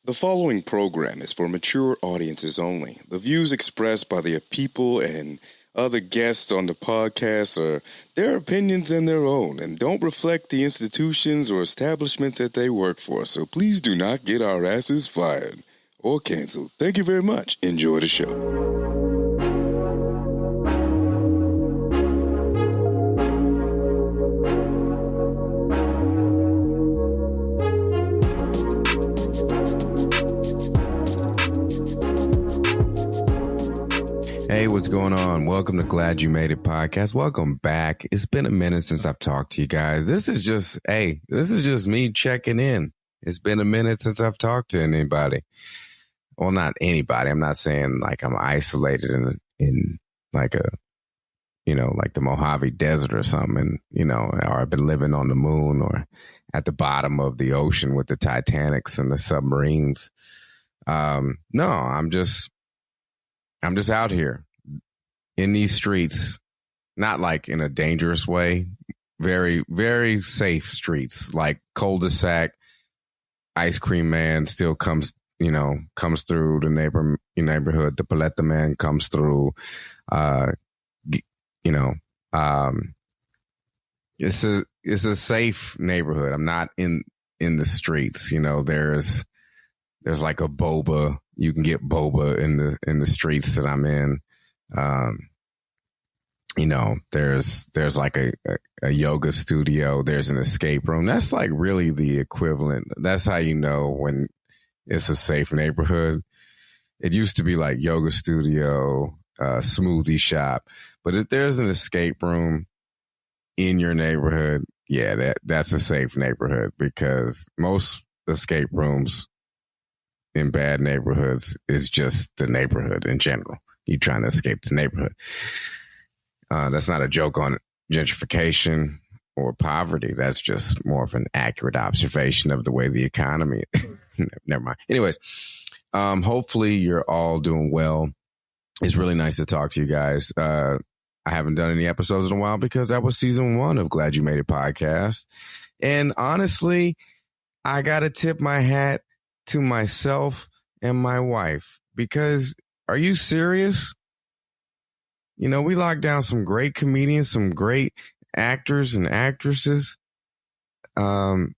The following program is for mature audiences only. The views expressed by the people and other guests on the podcast are their opinions and their own and don't reflect the institutions or establishments that they work for. So please do not get our asses fired or canceled. Thank you very much. Enjoy the show. Hey, what's going on? Welcome to Glad You Made It podcast. Welcome back. It's been a minute since I've talked to you guys. This is just me checking in. It's been a minute since I've talked to anybody. Well, not anybody. I'm not saying like I'm isolated in like a, like the Mojave Desert or something, or I've been living on the moon or at the bottom of the ocean with the Titanics and the submarines. No, I'm just out here in these streets, not like in a dangerous way, very, very safe streets, like cul-de-sac, ice cream man still comes through the neighborhood. The paleta man comes through, it's a safe neighborhood. I'm not in the streets. There's like a boba. You can get boba in the streets that I'm in. There's like a yoga studio. There's an escape room. That's like really the equivalent. That's how you know when it's a safe neighborhood. It used to be like yoga studio, smoothie shop. But if there's an escape room in your neighborhood, yeah, that's a safe neighborhood, because most escape rooms in bad neighborhoods is just the neighborhood in general. You trying to escape the neighborhood. That's not a joke on gentrification or poverty. That's just more of an accurate observation of the way the economy. Never mind. Anyways, hopefully you're all doing well. It's really nice to talk to you guys. I haven't done any episodes in a while because that was season 1 of Glad You Made It podcast. And honestly, I got to tip my hat to myself and my wife, because are you serious? We locked down some great comedians, some great actors and actresses. Go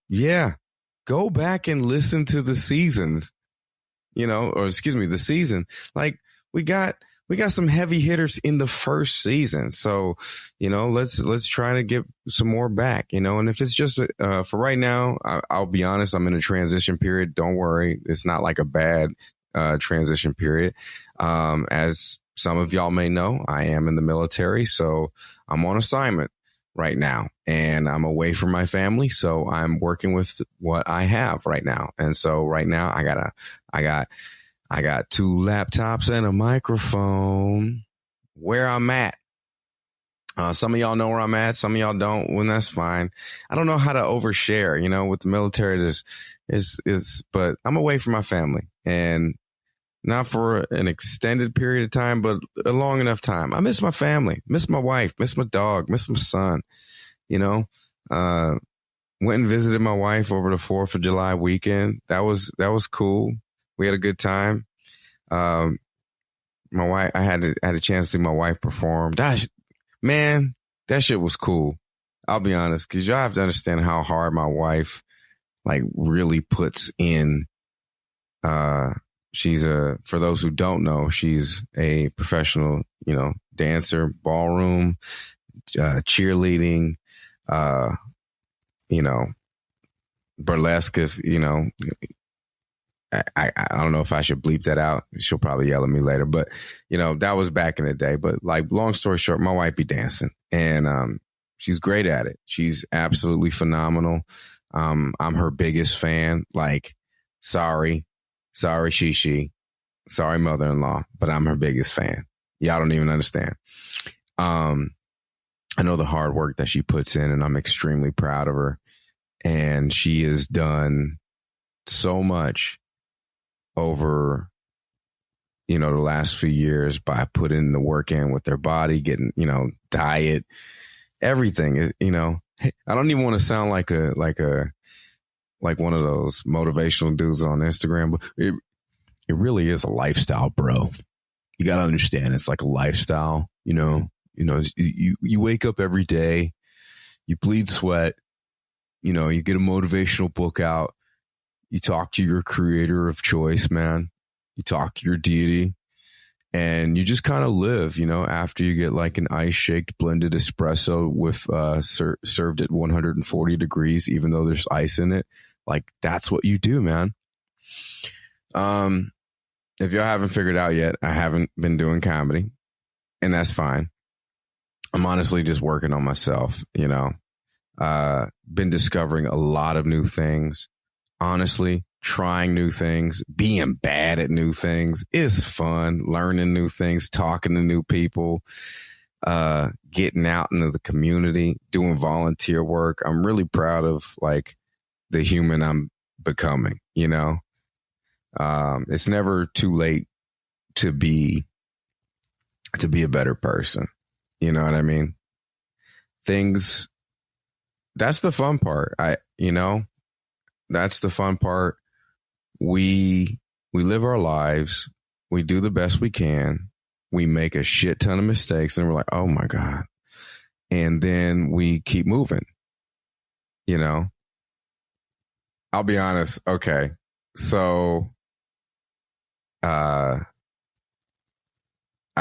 back and listen to the seasons, the season. Like we got some heavy hitters in the first season. So, let's try to get some more back, and if it's just for right now, I'll be honest, I'm in a transition period. Don't worry. It's not like a bad transition period. As some of y'all may know, I am in the military, so I'm on assignment right now and I'm away from my family. So I'm working with what I have right now. And so right now I got 2 laptops and a microphone where I'm at. Some of y'all know where I'm at. Some of y'all don't. Well, that's fine. I don't know how to overshare, with the military. But I'm away from my family, and not for an extended period of time, but a long enough time. I miss my family, miss my wife, miss my dog, miss my son, went and visited my wife over the 4th of July weekend. That was cool. We had a good time. My wife, I had a chance to see my wife perform. Gosh, man, that shit was cool. I'll be honest, because y'all have to understand how hard my wife really puts in. For those who don't know, she's a professional, dancer, ballroom, cheerleading, burlesque. I don't know if I should bleep that out. She'll probably yell at me later, but that was back in the day. But long story short, my wife be dancing, and she's great at it. She's absolutely phenomenal. I'm her biggest fan. Sorry, Shishi. Sorry, mother-in-law, but I'm her biggest fan. Y'all don't even understand. I know the hard work that she puts in, and I'm extremely proud of her. And she has done so much over, the last few years by putting the work in with their body, getting, diet, everything. I don't even want to sound like a like one of those motivational dudes on Instagram, but it really is a lifestyle, bro. You got to understand, it's like a lifestyle. You wake up every day, you bleed sweat, you get a motivational book out, you talk to your creator of choice, man. You talk to your deity, and you just kind of live, after you get like an ice shaked blended espresso with served at 140 degrees, even though there's ice in it. Like, that's what you do, man. If y'all haven't figured out yet, I haven't been doing comedy, and that's fine. I'm honestly just working on myself, been discovering a lot of new things. Honestly, trying new things, being bad at new things is fun. Learning new things, talking to new people, getting out into the community, doing volunteer work. I'm really proud of like the human I'm becoming, It's never too late to be a better person. You know what I mean? That's the fun part. That's the fun part. We live our lives. We do the best we can. We make a shit ton of mistakes and we're like, oh my God. And then we keep moving, I'll be honest. Okay. So, I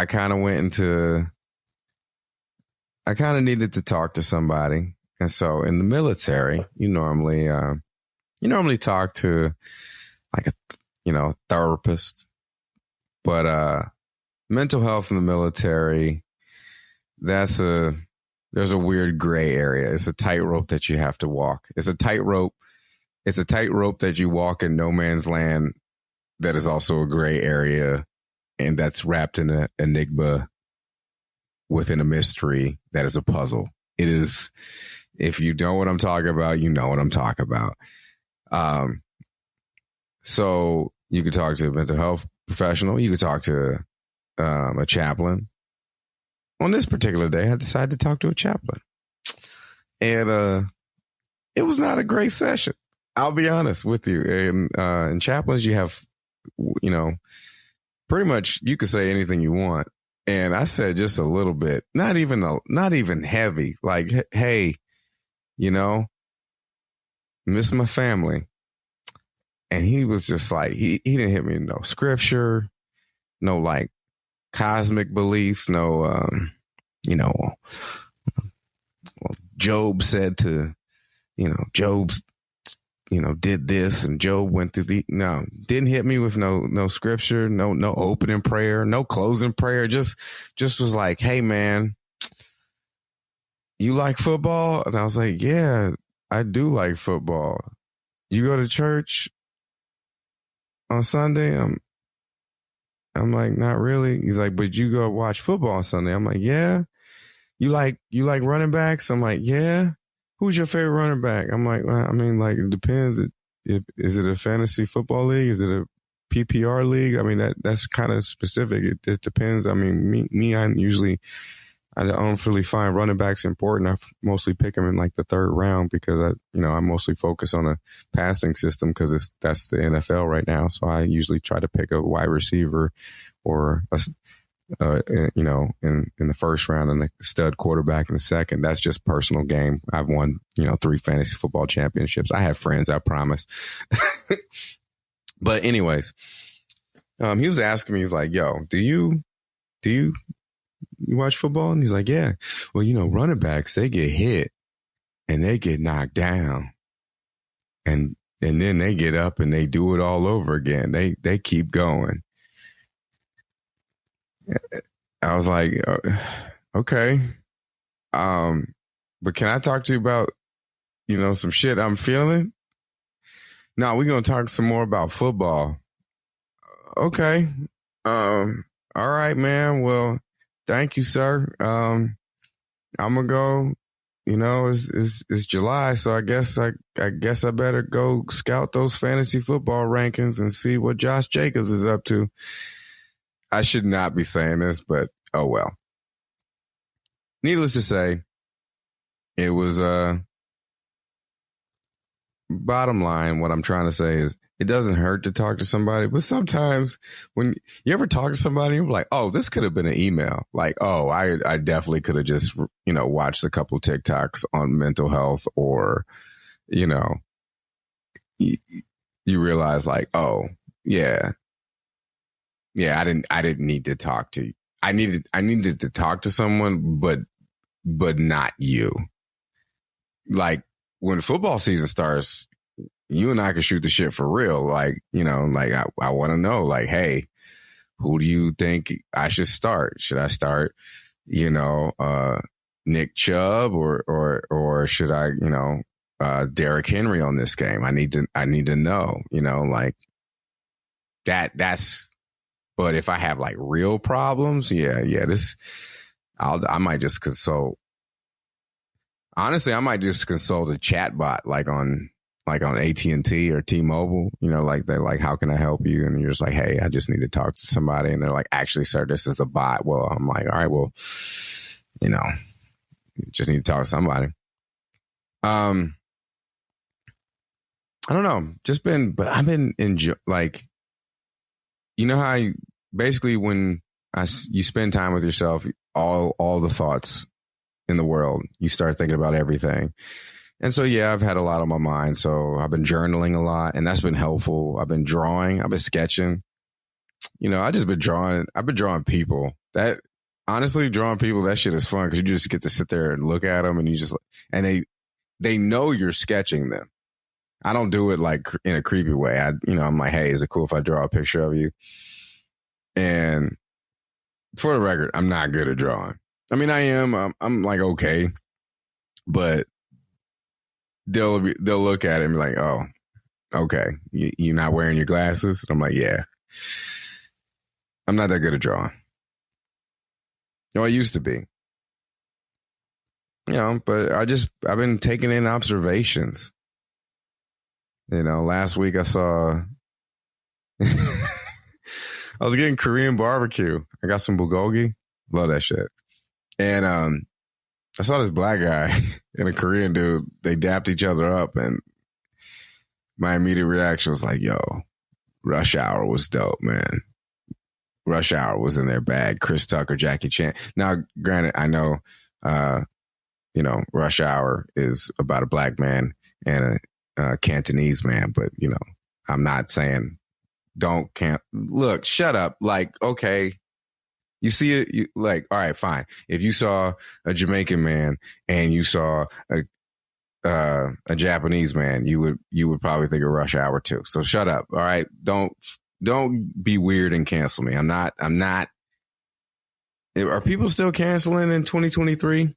kind of needed to talk to somebody. And so in the military, you normally talk to like a therapist, but mental health in the military, there's a weird gray area. It's a tightrope that you have to walk. It's a tightrope that you walk in no man's land. That is also a gray area, and that's wrapped in an enigma within a mystery that is a puzzle. It is, if you know what I'm talking about, you know what I'm talking about. So you could talk to a mental health professional. You could talk to a chaplain. On this particular day, I decided to talk to a chaplain. And it was not a great session. I'll be honest with you. And in chaplains, you have, pretty much you could say anything you want. And I said just a little bit, not even heavy, like, hey, miss my family. And he was just like, he didn't hit me no scripture, no like cosmic beliefs, no, well, Job said to, Job, did this and Job went through didn't hit me with no scripture, no opening prayer, no closing prayer. Just was like, hey man, you like football? And I was like, yeah, I do like football. You go to church on Sunday? I'm like, not really. He's like, but you go watch football on Sunday. I'm like, yeah. You like running backs? I'm like, yeah. Who's your favorite running back? I'm like, well, I mean, like, it depends. Is it a fantasy football league? Is it a PPR league? I mean, that's kind of specific. It depends. I mean, I don't really find running backs important. I mostly pick them in like the third round because I mostly focus on a passing system because that's the NFL right now. So I usually try to pick a wide receiver or in the first round and a stud quarterback in the second. That's just personal game. I've won 3 fantasy football championships. I have friends, I promise. But anyways, he was asking me, he's like, yo, do you watch football? And he's like, yeah. Well, running backs, they get hit and they get knocked down and then they get up and they do it all over again. They keep going. I was like, okay. But can I talk to you about, some shit I'm feeling? No, we're going to talk some more about football. Okay. All right, man. Well, thank you, sir. I'm gonna go. It's July, so I guess I better go scout those fantasy football rankings and see what Josh Jacobs is up to. I should not be saying this, but oh well. Needless to say, it was bottom line, what I'm trying to say is it doesn't hurt to talk to somebody, but sometimes when you ever talk to somebody, you're like, oh, this could have been an email. Like, oh, I definitely could have just, watched a couple TikToks on mental health, or, you realize like, oh, yeah, I didn't need to talk to you. I needed to talk to someone, but not you. Like when football season starts, you and I can shoot the shit for real. Like, I want to know, like, hey, who do you think I should start? Should I start, Nick Chubb or should I, Derrick Henry on this game? I need to know, like that's, but if I have like real problems, I might just consult. Honestly, I might just consult a chat bot like on AT&T or T-Mobile, like they're like, how can I help you? And you're just like, hey, I just need to talk to somebody. And they're like, actually, sir, this is a bot. Well, I'm like, all right, well, you just need to talk to somebody. I don't know, but I've been like, how basically when you spend time with yourself, all the thoughts in the world, you start thinking about everything. And so, I've had a lot on my mind. So I've been journaling a lot, and that's been helpful. I've been drawing. I've been sketching. I just been drawing. I've been drawing people. That honestly, drawing people, that shit is fun because you just get to sit there and look at them, and and they know you're sketching them. I don't do it like in a creepy way. I'm like, hey, is it cool if I draw a picture of you? And for the record, I'm not good at drawing. I mean, I am. I'm like, okay, but they'll look at it and be like, oh, okay, you're not wearing your glasses? I'm like, yeah. I'm not that good at drawing. No, I used to be. But I've been taking in observations. Last week I saw, I was getting Korean barbecue. I got some bulgogi. Love that shit. And I saw this black guy and a Korean dude. They dapped each other up, and my immediate reaction was like, yo, Rush Hour was dope, man. Rush Hour was in their bag. Chris Tucker, Jackie Chan. Now, granted, I know, Rush Hour is about a black man and a Cantonese man, but, I'm not saying look, shut up. Like, okay. You see it, you like, all right, fine. If you saw a Jamaican man and you saw a Japanese man, you would probably think of Rush Hour too. So shut up. All right. Don't be weird and cancel me. I'm not. Are people still canceling in 2023?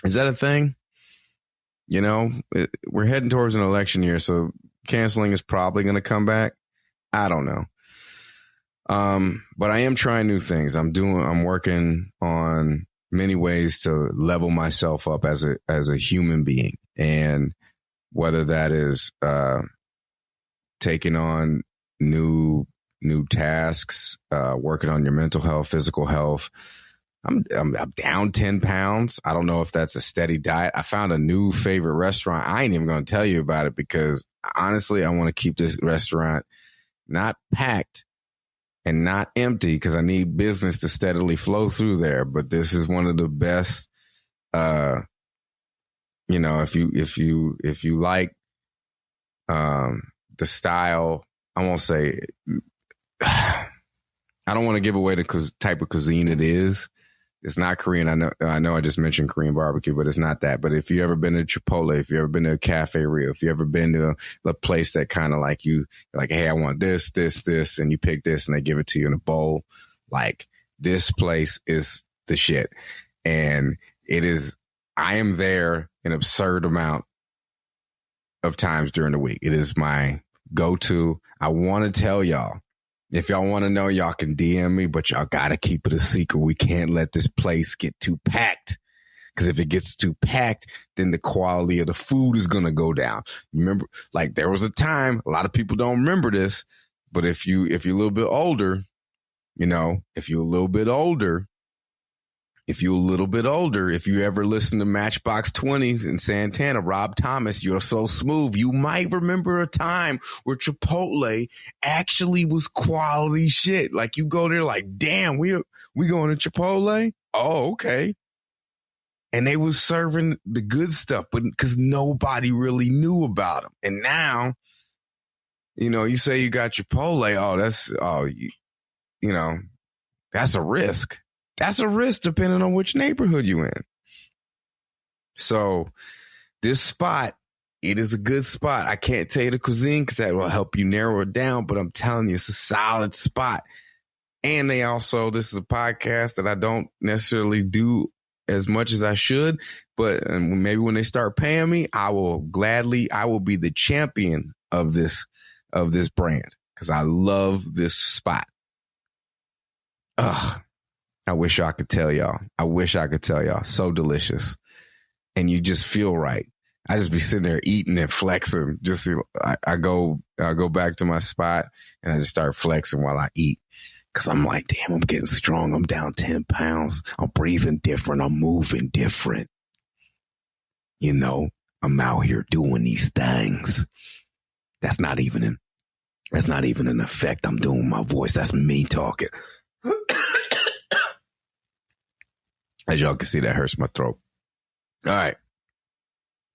Is that a thing? We're heading towards an election year, so canceling is probably going to come back. I don't know. But I am trying new things. I'm working on many ways to level myself up as a human being. And whether that is, taking on new tasks, working on your mental health, physical health. I'm down 10 pounds. I don't know if that's a steady diet. I found a new favorite restaurant. I ain't even going to tell you about it because honestly, I want to keep this restaurant not packed and not empty because I need business to steadily flow through there. But this is one of the best, if you like, the style, I won't say, I don't want to give away the type of cuisine it is. It's not Korean. I know I just mentioned Korean barbecue, but it's not that. But if you ever been to Chipotle, if you ever been to a Cafe Rio, if you ever been to a place that kind of like like, hey, I want this, and you pick this and they give it to you in a bowl. Like this place is the shit. And I am there an absurd amount of times during the week. It is my go-to. I want to tell y'all. If y'all want to know, y'all can DM me, but y'all got to keep it a secret. We can't let this place get too packed. Because if it gets too packed, then the quality of the food is going to go down. Remember, like there was a time, a lot of people don't remember this, but if you're a little bit older, if you're a little bit older, if you ever listen to Matchbox 20s in Santana, Rob Thomas, You're So Smooth, you might remember a time where Chipotle actually was quality shit. Like, you go there like, damn, we going to Chipotle? Oh, okay. And they was serving the good stuff, but because nobody really knew about them. And now, you know, you say you got Chipotle, you know, that's a risk. That's a risk depending on which neighborhood you in. So this spot, it is a good spot. I can't tell you the cuisine because that will help you narrow it down, but I'm telling you, it's a solid spot. And this is a podcast that I don't necessarily do as much as I should, but maybe when they start paying me, I will be the champion of this brand because I love this spot. Ugh. I wish I could tell y'all. So delicious. And you just feel right. I just be sitting there eating and flexing. I go back to my spot and I just start flexing while I eat. Cause I'm like, damn, I'm getting strong. I'm down 10 pounds. I'm breathing different. I'm moving different. You know, I'm out here doing these things. That's not even an effect. I'm doing my voice. That's me talking. As y'all can see, that hurts my throat. All right.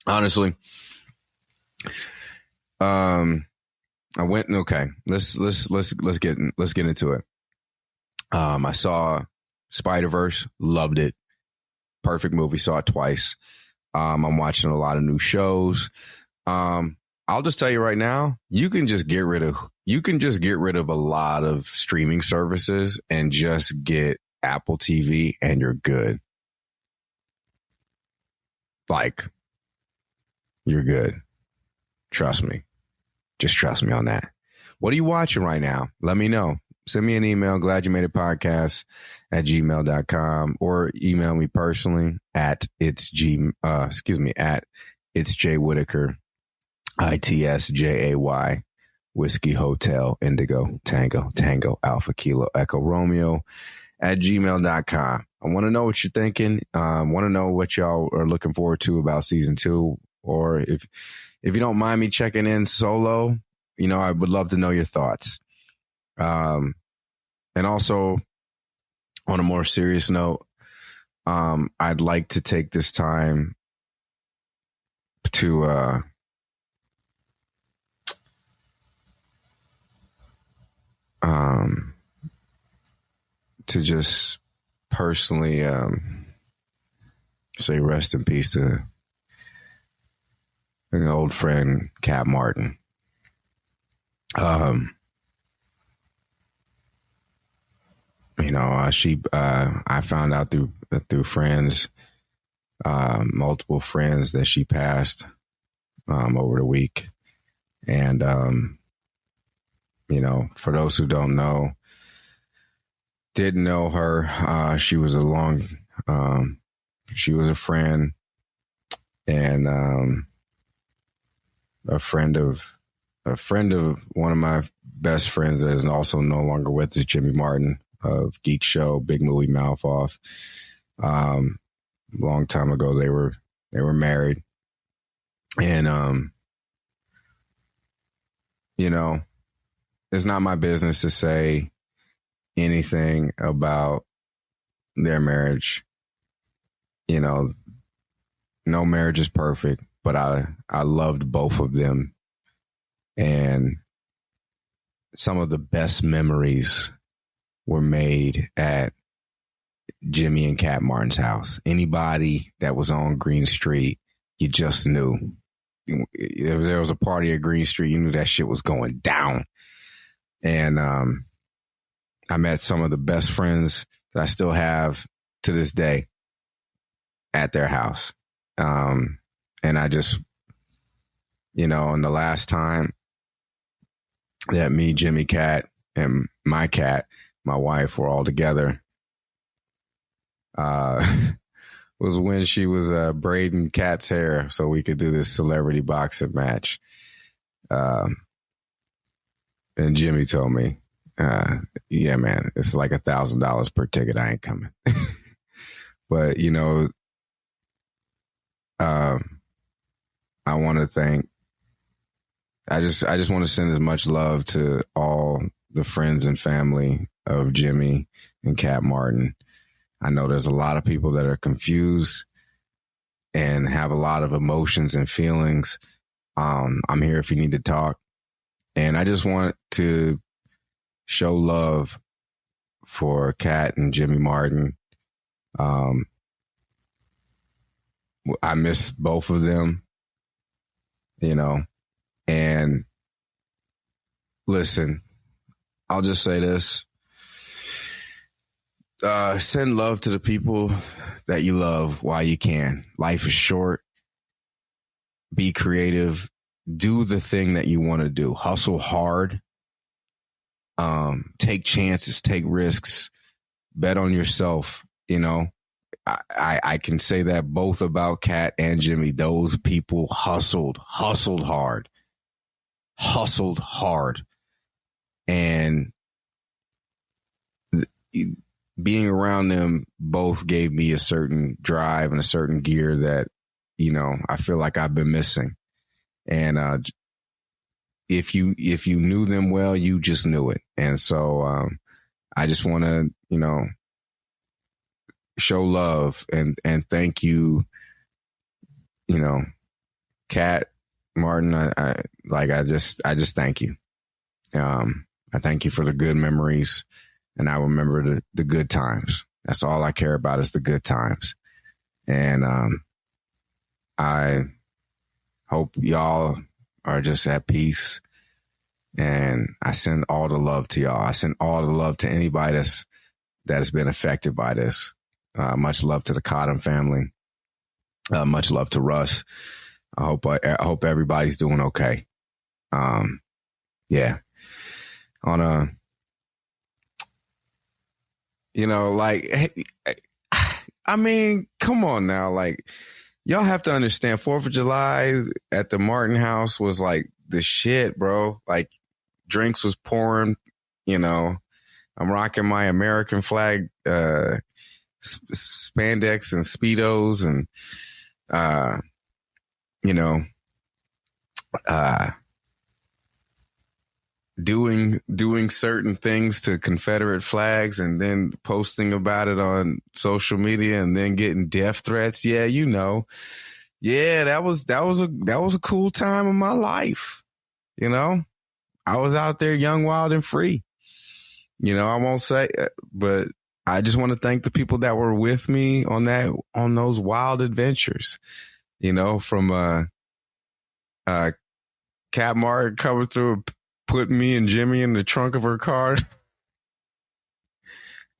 Honestly, I went. Okay, let's get into it. I saw Spider-Verse, loved it. Perfect movie. Saw it twice. I'm watching a lot of new shows. I'll just tell you right now, you can just get rid of a lot of streaming services and just get Apple TV and you're good. Like, you're good. Trust me. Just trust me on that. What are you watching right now? Let me know. Send me an email, gladyoumade.podcast@gmail.com, or email me personally at it's Jay Whitaker, ITSJAY, Whiskey Hotel Indigo Tango Alpha Kilo Echo Romeo @gmail.com. I want to know what you're thinking. Want to know what y'all are looking forward to about season 2, or if you don't mind me checking in solo, you know, I would love to know your thoughts. And also, on a more serious note, I'd like to take this time to just personally say rest in peace to an old friend, Cat Martin. You know, I found out through friends, multiple friends, that she passed over the week. And, you know, for those who didn't know her, she was she was a friend and a friend of one of my best friends that is also no longer with us, Jimmy Martin of Geek Show, Big Movie Mouth Off. Long time ago, they were married, and you know, it's not my business to say anything about their marriage. You know, no marriage is perfect, but I loved both of them, and some of the best memories were made at Jimmy and Cat Martin's house. Anybody that was on Green Street, you just knew. If there was a party at Green Street, you knew that shit was going down. And I met some of the best friends that I still have to this day at their house. And I just, you know, and the last time that me, Jimmy, Cat, and my cat, my wife, were all together was when she was braiding Cat's hair so we could do this celebrity boxing match. And Jimmy told me, yeah, man, it's like $1,000 per ticket. I ain't coming. But, I want to thank, I just want to send as much love to all the friends and family of Jimmy and Cat Martin. I know there's a lot of people that are confused and have a lot of emotions and feelings. I'm here if you need to talk. And I just want to show love for Cat and Jimmy Martin. I miss both of them, and listen, I'll just say this. Send love to the people that you love while you can. Life is short. Be creative. Do the thing that you want to do. Hustle hard. Take chances, take risks, bet on yourself. I can say that both about Cat and Jimmy. Those people hustled hard. And being around them both gave me a certain drive and a certain gear that, I feel like I've been missing. And if you knew them well, you just knew it. And so I just want to, show love and thank you, Cat Martin. I just thank you. I thank you for the good memories, and I remember the good times. That's all I care about is the good times. And I hope y'all are just at peace. And I send all the love to y'all. I send all the love to anybody that has been affected by this. Much love to the Cotton family. Much love to Russ. I hope everybody's doing okay. Yeah. On a, I mean, come on now. Like, y'all have to understand 4th of July at the Martin house was like the shit, bro. Like, drinks was pouring, I'm rocking my American flag, spandex and Speedos and, doing certain things to Confederate flags and then posting about it on social media and then getting death threats. Yeah, Yeah, that was a cool time in my life. I was out there young, wild, and free. I won't say, but I just want to thank the people that were with me on those wild adventures. From Cat Martin coming through, putting me and Jimmy in the trunk of her car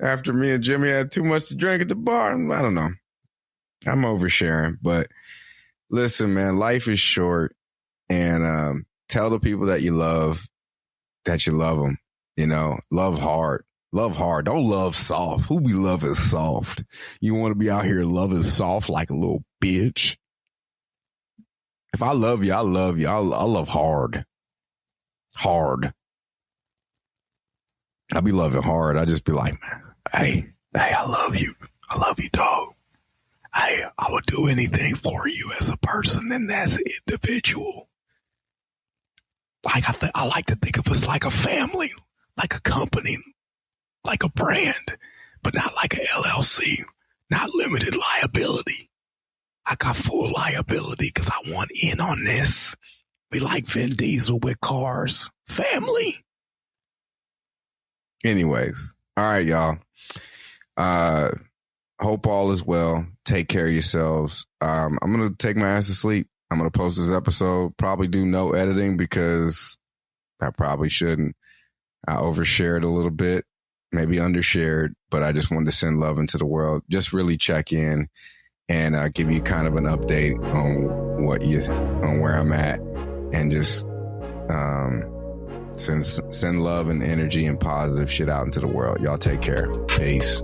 after me and Jimmy had too much to drink at the bar. I don't know. I'm oversharing, but listen, man, life is short, and tell the people that you love that you love them. Love hard. Love hard. Don't love soft. Who we love is soft. You want to be out here loving soft like a little bitch. If I love you, I love you. I love hard. Hard. I be loving hard. I just be like, man, hey, I love you. I love you, dog. Hey, I would do anything for you as a person and as an individual. Like I like to think of us like a family, like a company, like a brand, but not like a LLC, not limited liability. I got full liability because I want in on this. We like Vin Diesel with cars. Family. Anyways. All right, y'all. Hope all is well. Take care of yourselves. I'm going to take my ass to sleep. I'm going to post this episode. Probably do no editing because I probably shouldn't. I overshared a little bit, maybe undershared, but I just wanted to send love into the world. Just really check in and give you kind of an update on where I'm at, and just send love and energy and positive shit out into the world. Y'all take care. Peace.